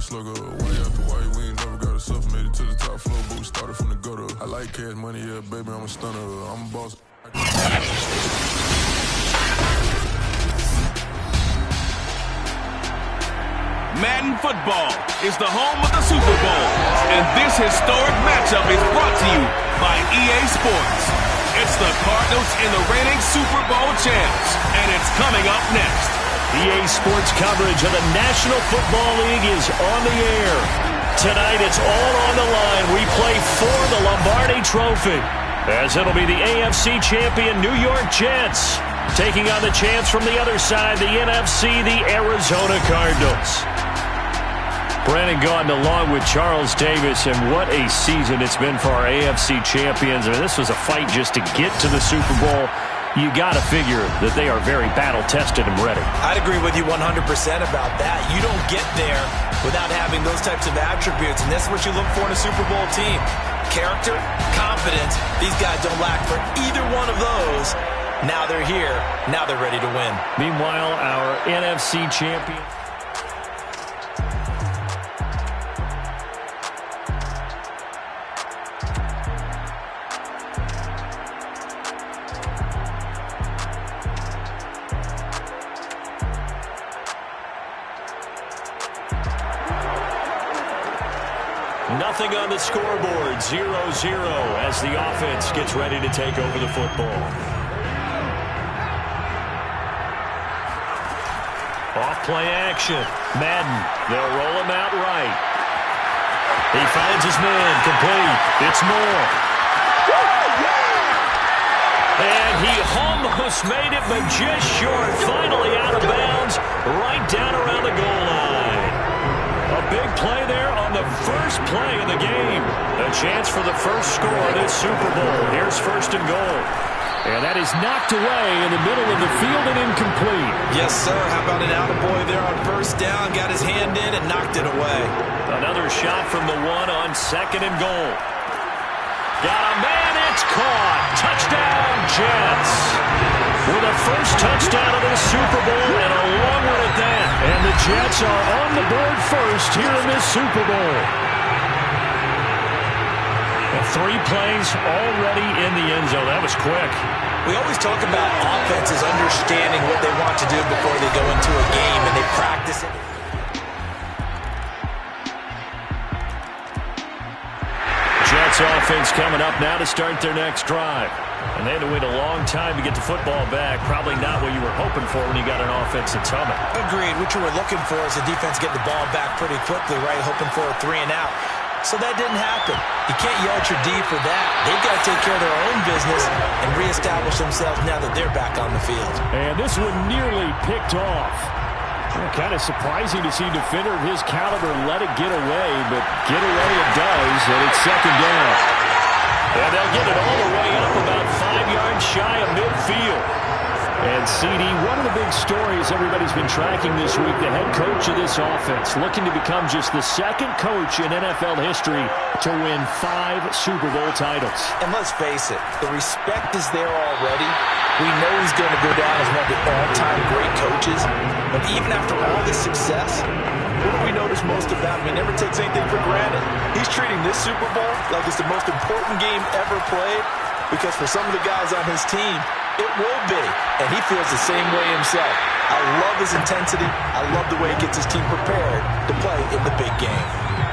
slugger. White after white, we ain't never got ourselves made it to the top floor, but we started from the gutter. I like cash money, yeah, baby, I'm a stunner. I'm a boss. Madden football is the home of the Super Bowl, and this historic matchup is brought to you by EA Sports. It's the Cardinals and the reigning Super Bowl champs, and it's coming up next. EA Sports coverage of the National Football League is on the air. Tonight it's all on the line. We play for the Lombardi Trophy, as it'll be the AFC champion New York Jets taking on the chance from the other side, the NFC, the Arizona Cardinals. Brandon Gaudin along with Charles Davis, and what a season it's been for our AFC champions. I mean, this was a fight just to get to the Super Bowl. You got to figure that they are very battle-tested and ready. I'd agree with you 100% about that. You don't get there without having those types of attributes, and that's what you look for in a Super Bowl team. Character, confidence, these guys don't lack for either one of those. Now they're here. Now they're ready to win. Meanwhile, our NFC champion. Nothing on the scoreboard, 0-0 as the offense gets ready to take over the football. Off-play action. Madden, they'll roll him out right. He finds his man, complete. It's Moore. And he almost made it, but just short. Finally out of bounds, right down around the goal line. A big play there on the first play of the game. A chance for the first score of this Super Bowl. Here's first and goal. And that is knocked away in the middle of the field and incomplete. Yes, sir. How about an attaboy there on first down? Got his hand in and knocked it away. Another shot from the one on second and goal. Got a man, it's caught. Touchdown, Jets. With the first touchdown of the Super Bowl and a long one at that. And the Jets are on the board first here in this Super Bowl. And 3 plays already in the end zone. That was quick. We always talk about offenses understanding what they want to do before they go into a game, and they practice it. Jets offense coming up now to start their next drive. And they had to wait a long time to get the football back. Probably not what you were hoping for when you got an offense that's humming. Agreed. What you were looking for is the defense getting the ball back pretty quickly, right? Hoping for a 3 and out. So that didn't happen. You can't yell at your D for that. They've got to take care of their own business and reestablish themselves now that they're back on the field. And this one nearly picked off. Kind of surprising to see a defender of his caliber let it get away, but get away it does, and it's second down. And they'll get it all the way up about 5 yards shy of midfield. And CD, one of the big stories everybody's been tracking this week, the head coach of this offense, looking to become just the second coach in NFL history to win 5 Super Bowl titles. And let's face it, the respect is there already. We know he's going to go down as one of the all-time great coaches. But even after all this success, what do we notice most about him? He never takes anything for granted. He's treating this Super Bowl like it's the most important game ever played, because for some of the guys on his team, it will be, and he feels the same way himself. I love his intensity. I love the way he gets his team prepared to play in the big game.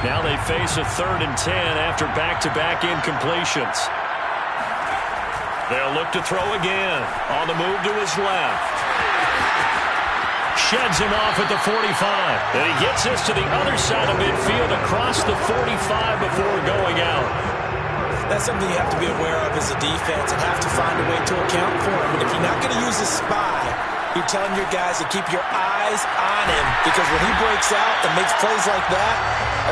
Now they face a 3rd and 10 after back-to-back incompletions. They'll look to throw again. On the move to his left. Sheds him off at the 45. And he gets us to the other side of midfield across the 45 before going out. That's something you have to be aware of as a defense and have to find a way to account for him. And if you're not going to use a spy, you're telling your guys to keep your eyes on him, because when he breaks out and makes plays like that,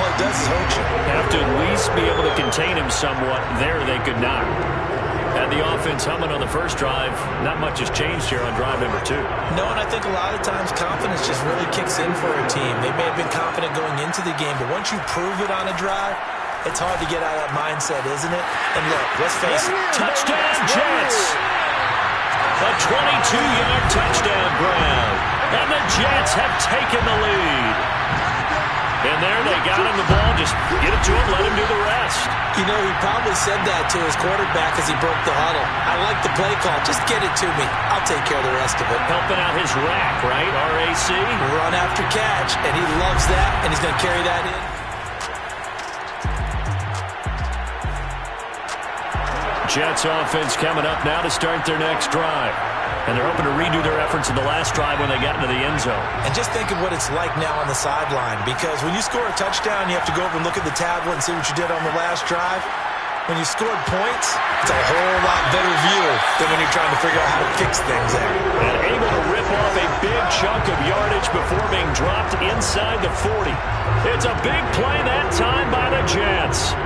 all it does is hurt you. Have to at least be able to contain him somewhat. There they could not. Had the offense humming on the first drive. Not much has changed here on drive number 2. No, and I think a lot of times confidence just really kicks in for a team. They may have been confident going into the game, but once you prove it on a drive, it's hard to get out of that mindset, isn't it? And look, let's face it. Touchdown, Jets! A 22-yard touchdown grab. And the Jets have taken the lead. And there got him the ball, just get it to him, let him do the rest. You know, he probably said that to his quarterback as he broke the huddle. I like the play call. Just get it to me. I'll take care of the rest of it. Helping out his rack, right? RAC. Run after catch, and he loves that, and he's going to carry that in. Jets offense coming up now to start their next drive. And they're hoping to redo their efforts in the last drive when they got into the end zone. And just think of what it's like now on the sideline, because when you score a touchdown, you have to go over and look at the tablet and see what you did on the last drive. When you scored points, it's a whole lot better view than when you're trying to figure out how to fix things there. And able to rip off a big chunk of yardage before being dropped inside the 40. It's a big play that time by the Jets.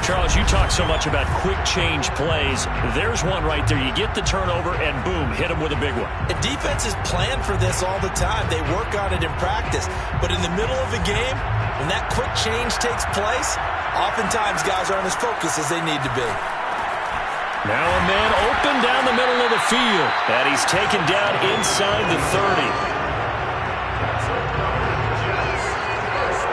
Charles, you talk so much about quick change plays. There's one right there. You get the turnover, and boom, hit them with a big one. The defenses plan for this all the time. They work on it in practice. But in the middle of the game, when that quick change takes place, oftentimes guys aren't as focused as they need to be. Now a man open down the middle of the field. And he's taken down inside the 30.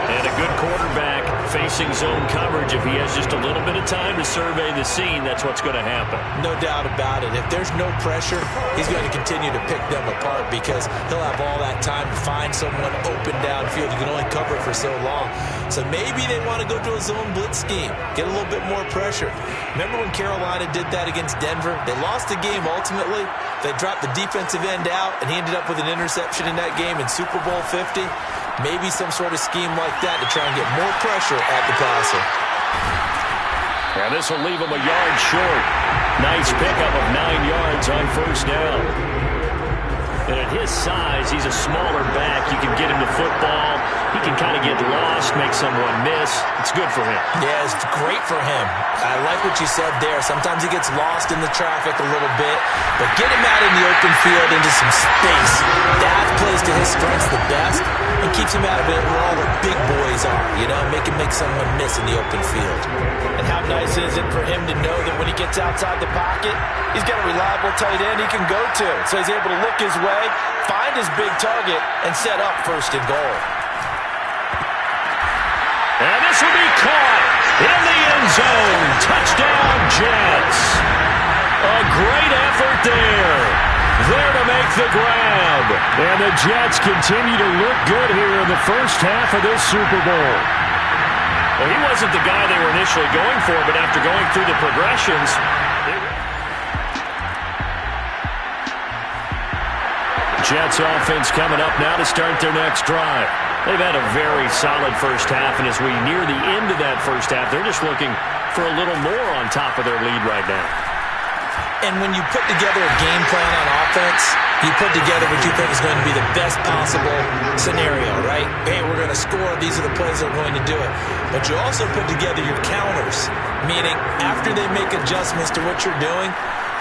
And a good quarterback facing zone coverage. If he has just a little bit of time to survey the scene, that's what's going to happen. No doubt about it. If there's no pressure, he's going to continue to pick them apart because he'll have all that time to find someone open downfield. You can only cover for so long. So maybe they want to go to a zone blitz scheme, get a little bit more pressure. Remember when Carolina did that against Denver? They lost the game ultimately. They dropped the defensive end out, and he ended up with an interception in that game in Super Bowl 50. Maybe some sort of scheme like that to try and get more pressure at the passer. Yeah, this will leave him a yard short. Nice pickup of 9 yards on first down. And at his size, he's a smaller back. You can get him the football. He can kind of get lost, make someone miss. It's good for him. Yeah, it's great for him. I like what you said there. Sometimes he gets lost in the traffic a little bit, but get him out in the open field into some space. That plays to his strengths the best and keeps him out of it where all the big boys are, you know, make someone miss in the open field. And how nice is it for him to know that when he gets outside the pocket, he's got a reliable tight end he can go to. So he's able to look his way, find his big target, and set up first and goal. And this will be caught in the end zone. Touchdown, Jets. A great effort there. There to make the grab. And the Jets continue to look good here in the first half of this Super Bowl. Well, he wasn't the guy they were initially going for, but after going through the progressions, Jets offense coming up now to start their next drive. They've had a very solid first half, and as we near the end of that first half, they're just looking for a little more on top of their lead right now. And when you put together a game plan on offense, you put together what you think is going to be the best possible scenario, right? Hey, we're going to score. These are the plays that are going to do it. But you also put together your counters, meaning after they make adjustments to what you're doing,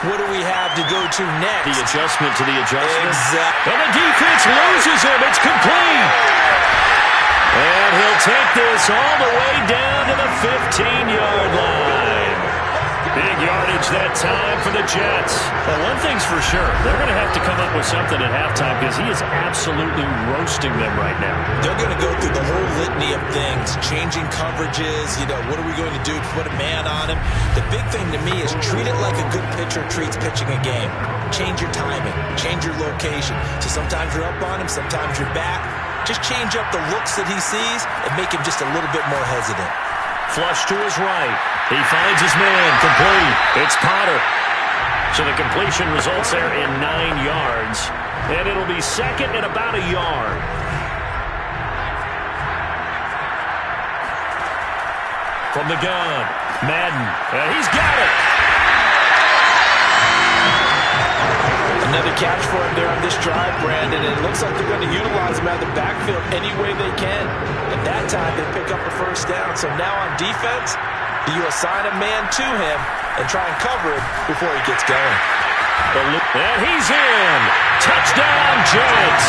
what do we have to go to next? The adjustment to the adjustment. Exactly. And the defense loses him. It's complete. And he'll take this all the way down to the 15-yard line. Big yardage that time for the Jets. Well, one thing's for sure. They're going to have to come up with something at halftime because he is absolutely roasting them right now. They're going to go through the whole litany of things, changing coverages, you know, what are we going to do to put a man on him? The big thing to me is treat it like a good pitcher treats pitching a game. Change your timing, change your location. So sometimes you're up on him, sometimes you're back. Just change up the looks that he sees and make him just a little bit more hesitant. Flush to his right. He finds his man. Complete. It's Potter. So the completion results there in 9 yards. And it'll be second and about a yard. From the gun, Madden. He's got it. Another catch for him there on this drive, Brandon, and it looks like they're going to utilize him out of the backfield any way they can. And that time, they pick up a first down. So now on defense, do you assign a man to him and try and cover him before he gets going? And he's in. Touchdown, Jets.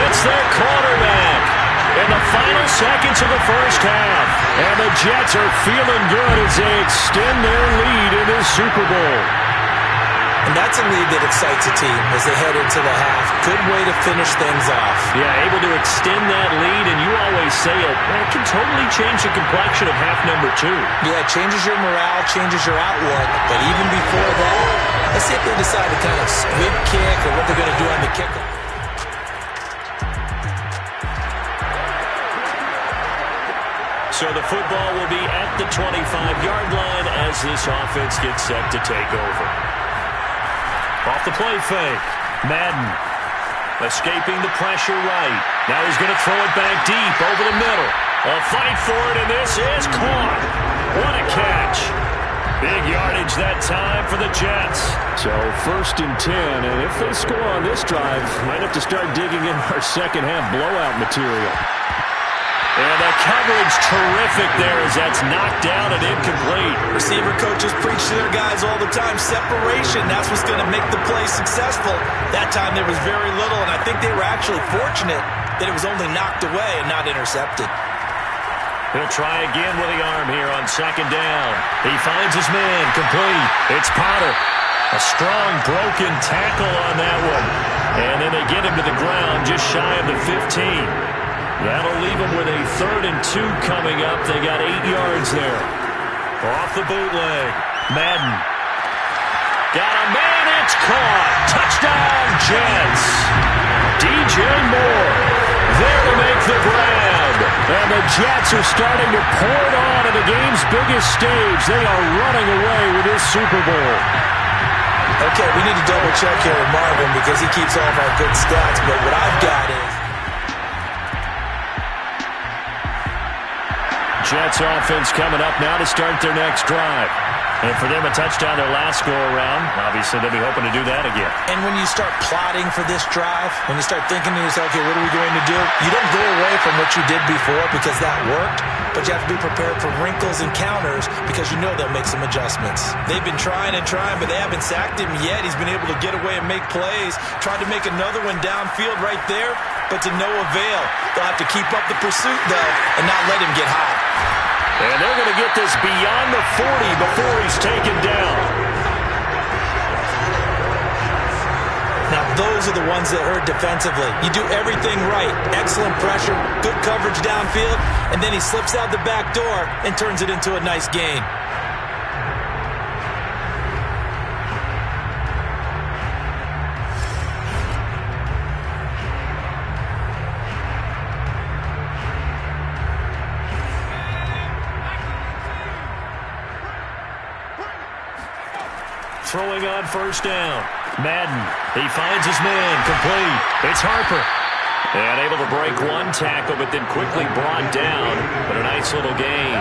It's their quarterback in the final seconds of the first half. And the Jets are feeling good as they extend their lead in this Super Bowl. And that's a lead that excites a team as they head into the half. Good way to finish things off. Yeah, able to extend that lead, and you always say it can totally change the complexion of half number 2. Yeah, it changes your morale, changes your outlook. But even before that, let's see if they decide to kind of squib kick or what they're going to do on the kickoff. So the football will be at the 25-yard line as this offense gets set to take over. Off the play fake. Madden escaping the pressure right. Now he's going to throw it back deep over the middle. A fight for it, and this is caught. What a catch. Big yardage that time for the Jets. So 1st and 10, and if they score on this drive, might have to start digging in our second half blowout material. And the coverage terrific there as that's knocked down and incomplete. Receiver coaches preach to their guys all the time. Separation, that's what's going to make the play successful. That time there was very little, and I think they were actually fortunate that it was only knocked away and not intercepted. He'll try again with the arm here on 2nd down. He finds his man, complete. It's Potter. A strong broken tackle on that one. And then they get him to the ground just shy of the 15. That'll leave them with a 3rd and 2 coming up. They got 8 yards there. Off the bootleg. Madden. Got a man. It's caught. Touchdown, Jets. DJ Moore there to make the grab. And the Jets are starting to pour it on in the game's biggest stage. They are running away with this Super Bowl. Okay, we need to double check here with Marvin because he keeps all of our good stats. But what I've got is Jets offense coming up now to start their next drive. And for them, a touchdown their last go-around. Obviously, they'll be hoping to do that again. And when you start plotting for this drive, when you start thinking to yourself, okay, what are we going to do? You don't go away from what you did before because that worked, but you have to be prepared for wrinkles and counters because you know they'll make some adjustments. They've been trying and trying, but they haven't sacked him yet. He's been able to get away and make plays. Tried to make another one downfield right there, but to no avail. They'll have to keep up the pursuit, though, and not let him get high. And they're going to get this beyond the 40 before he's taken down. Now, those are the ones that hurt defensively. You do everything right. Excellent pressure, good coverage downfield, and then he slips out the back door and turns it into a nice gain. Throwing on 1st down. Madden. He finds his man. Complete. It's Harper. And able to break one tackle, but then quickly brought down. But a nice little gain.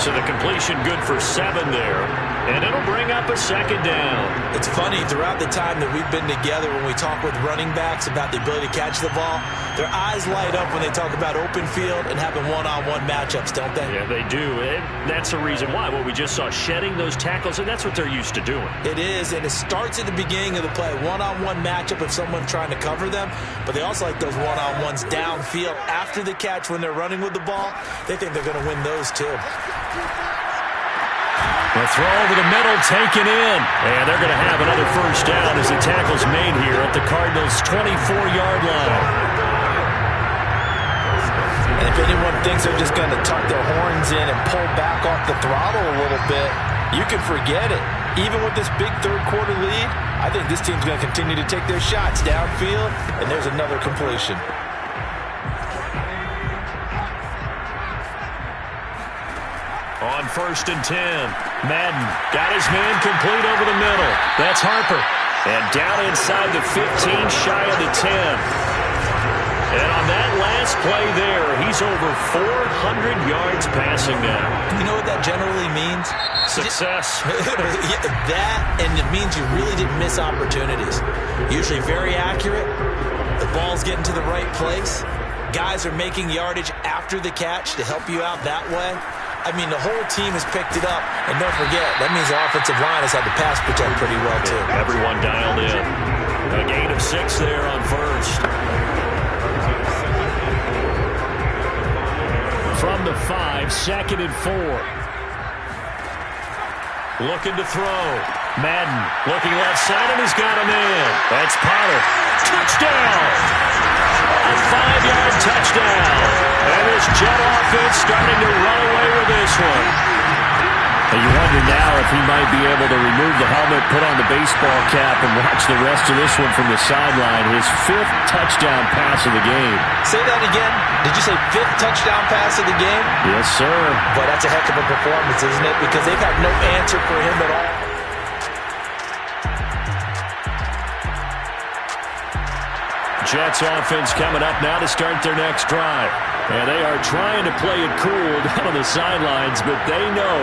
So the completion good for 7 there. And it'll bring up a 2nd down. It's funny, throughout the time that we've been together, when we talk with running backs about the ability to catch the ball, their eyes light up when they talk about open field and having one-on-one matchups, don't they? Yeah, they do. And that's the reason why. Well, we just saw shedding those tackles, and that's what they're used to doing. It is, and it starts at the beginning of the play. One-on-one matchup of someone trying to cover them, but they also like those one-on-ones downfield after the catch when they're running with the ball. They think they're going to win those, too. The throw over the middle, taken in. And they're going to have another 1st down as the tackle's made here at the Cardinals' 24-yard line. And if anyone thinks they're just going to tuck their horns in and pull back off the throttle a little bit, you can forget it. Even with this big 3rd quarter lead, I think this team's going to continue to take their shots downfield, and there's another completion. On 1st and 10, Madden got his man complete over the middle. That's Harper. And down inside the 15, shy of the 10. And on that last play there, he's over 400 yards passing now. You know what that generally means? Success. That, and it means you really didn't miss opportunities. Usually very accurate. The ball's getting to the right place. Guys are making yardage after the catch to help you out that way. I mean, the whole team has picked it up. And don't forget, that means the offensive line has had to pass protect pretty well, too. Everyone dialed in. A gain of 6 there on 1st. From the 5, 2nd and 4. Looking to throw. Madden looking left side, and he's got him in. That's Potter. Touchdown! A 5-yard touchdown. And this offense starting to run away with this one. And you wonder now if he might be able to remove the helmet, put on the baseball cap, and watch the rest of this one from the sideline. His 5th touchdown pass of the game. Say that again. Did you say 5th touchdown pass of the game? Yes, sir. But that's a heck of a performance, isn't it? Because they've had no answer for him at all. Jets offense coming up now to start their next drive. And they are trying to play it cool down on the sidelines, but they know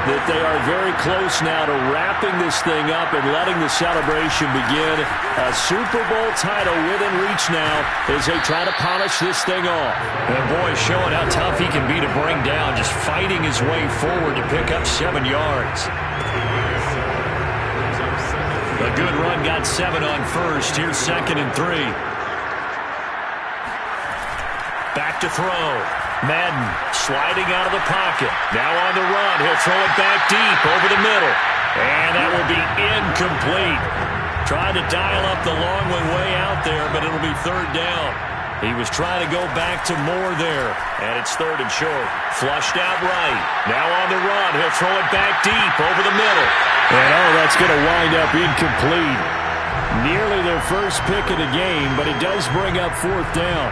that they are very close now to wrapping this thing up and letting the celebration begin. A Super Bowl title within reach now as they try to polish this thing off. And boy, showing how tough he can be to bring down, just fighting his way forward to pick up 7 yards. A good run got 7 on first. Here's 2nd and 3. Back to throw. Madden sliding out of the pocket. Now on the run. He'll throw it back deep over the middle. And that will be incomplete. Trying to dial up the long one way out there, but it'll be 3rd down. He was trying to go back to Moore there. And it's 3rd and short. Flushed out right. Now on the run. He'll throw it back deep over the middle. And that's going to wind up incomplete. Nearly their first pick of the game, but it does bring up 4th down.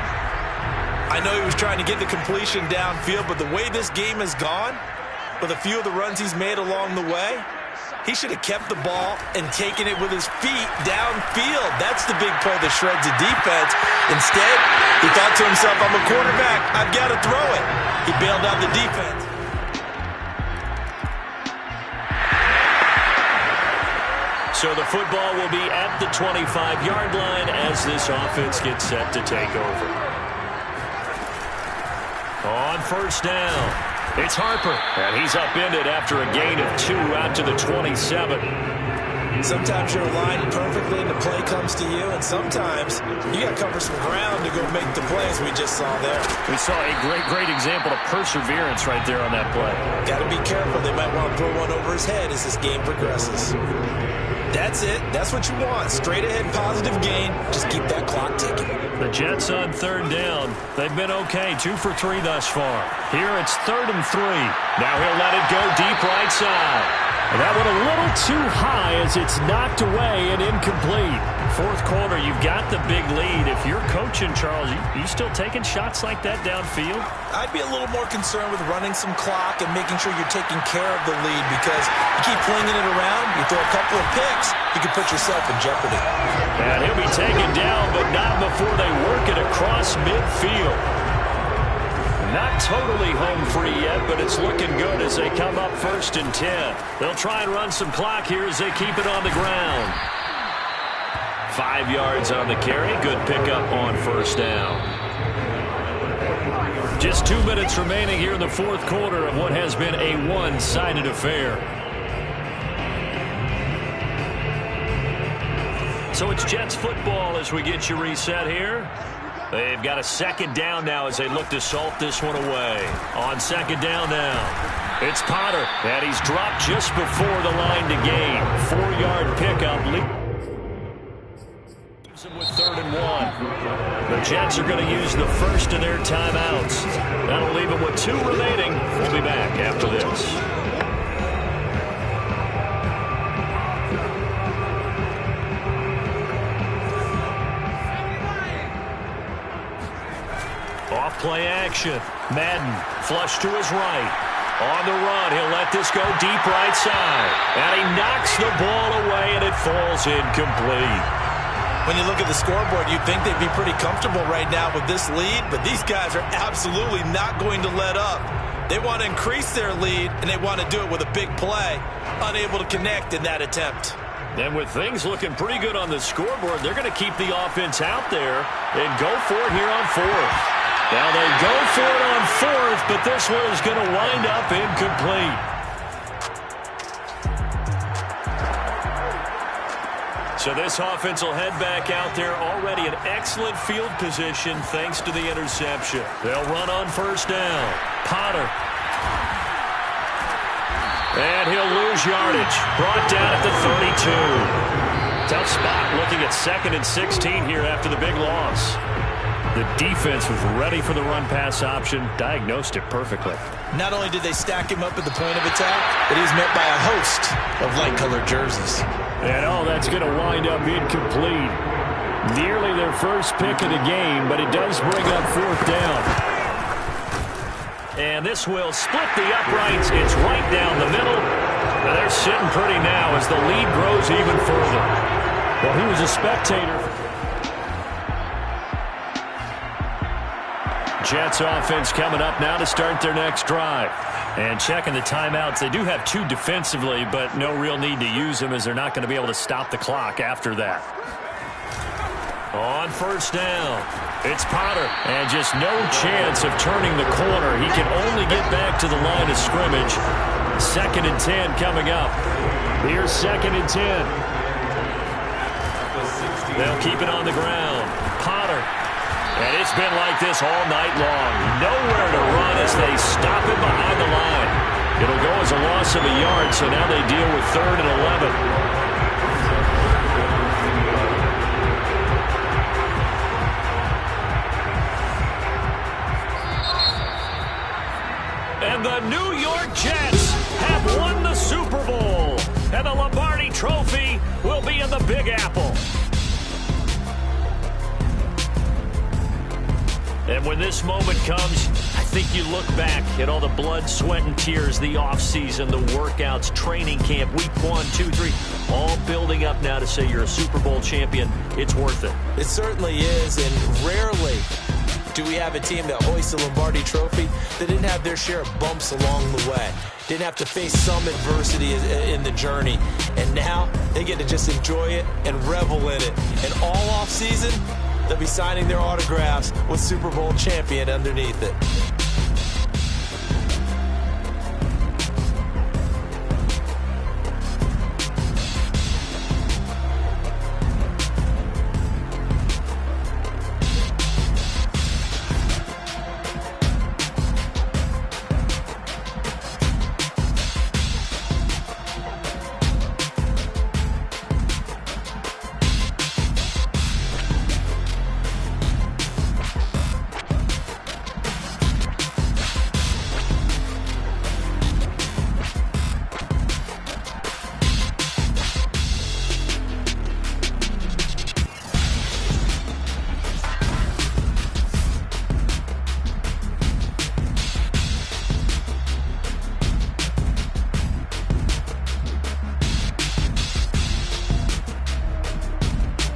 I know he was trying to get the completion downfield, but the way this game has gone, with a few of the runs he's made along the way, he should have kept the ball and taken it with his feet downfield. That's the big play that shreds the defense. Instead, he thought to himself, I'm a quarterback. I've got to throw it. He bailed out the defense. So the football will be at the 25-yard line as this offense gets set to take over. On 1st down, it's Harper, and he's upended after a gain of 2 out to the 27. Sometimes you're aligned perfectly and the play comes to you, and sometimes you got to cover some ground to go make the plays we just saw there. We saw a great example of perseverance right there on that play. Got to be careful. They might want to throw one over his head as this game progresses. That's it. That's what you want. Straight ahead, positive gain. Just keep that clock ticking. The Jets on 3rd down. They've been okay. 2 for 3 thus far. Here it's 3rd and 3. Now he'll let it go deep right side. And that one a little too high as it's knocked away and incomplete. 4th quarter, you've got the big lead. If you're coaching, Charles, you still taking shots like that downfield? I'd be a little more concerned with running some clock and making sure you're taking care of the lead, because you keep flinging it around, you throw a couple of picks, you can put yourself in jeopardy. And he'll be taken down, but not before they work it across midfield. Not totally home free yet, but it's looking good as they come up 1st and 10. They'll try and run some clock here as they keep it on the ground. 5 yards on the carry. Good pickup on 1st down. Just 2 minutes remaining here in the 4th quarter of what has been a one-sided affair. So it's Jets football as we get you reset here. They've got a 2nd down now as they look to salt this one away. On 2nd down now, it's Potter, and he's dropped just before the line to gain. 4-yard pickup. With 3rd and 1. The Jets are going to use the first of their timeouts. That'll leave them with 2 remaining. We'll be back after this. Off-play action. Madden flush to his right. On the run, he'll let this go deep right side. And he knocks the ball away, and it falls incomplete. When you look at the scoreboard, you'd think they'd be pretty comfortable right now with this lead, but these guys are absolutely not going to let up. They want to increase their lead, and they want to do it with a big play. Unable to connect in that attempt. And with things looking pretty good on the scoreboard, they're going to keep the offense out there and go for it here on 4th. Now they go for it on 4th, but this one is going to wind up incomplete. So this offense will head back out there already in excellent field position thanks to the interception. They'll run on 1st down. Potter. And he'll lose yardage. Brought down at the 32. Tough spot looking at 2nd and 16 here after the big loss. The defense was ready for the run-pass option, diagnosed it perfectly. Not only did they stack him up at the point of attack, but he was met by a host of light-colored jerseys. And that's going to wind up incomplete. Nearly their first pick of the game, but it does bring up fourth down. And this will split the uprights. It's right down the middle. Now they're sitting pretty now as the lead grows even further. Well, he was a spectator. Jets offense coming up now to start their next drive. And checking the timeouts. They do have 2 defensively, but no real need to use them as they're not going to be able to stop the clock after that. On first down, it's Potter. And just no chance of turning the corner. He can only get back to the line of scrimmage. 2nd and 10 coming up. Here's 2nd and 10. They'll keep it on the ground. Potter. And it's been like this all night long. Nowhere to run as they stop him behind the line. It'll go as a loss of a yard, so now they deal with 3rd and 11. And the New York Jets have won the Super Bowl. And the Lombardi Trophy will be in the Big Apple. And when this moment comes, I think you look back at all the blood, sweat, and tears, the offseason, the workouts, training camp, week 1, 2, 3, all building up now to say you're a Super Bowl champion. It's worth it. It certainly is, and rarely do we have a team that hoists the Lombardi Trophy that didn't have their share of bumps along the way, didn't have to face some adversity in the journey, and now they get to just enjoy it and revel in it. And all offseason, they'll be signing their autographs with Super Bowl champion underneath it.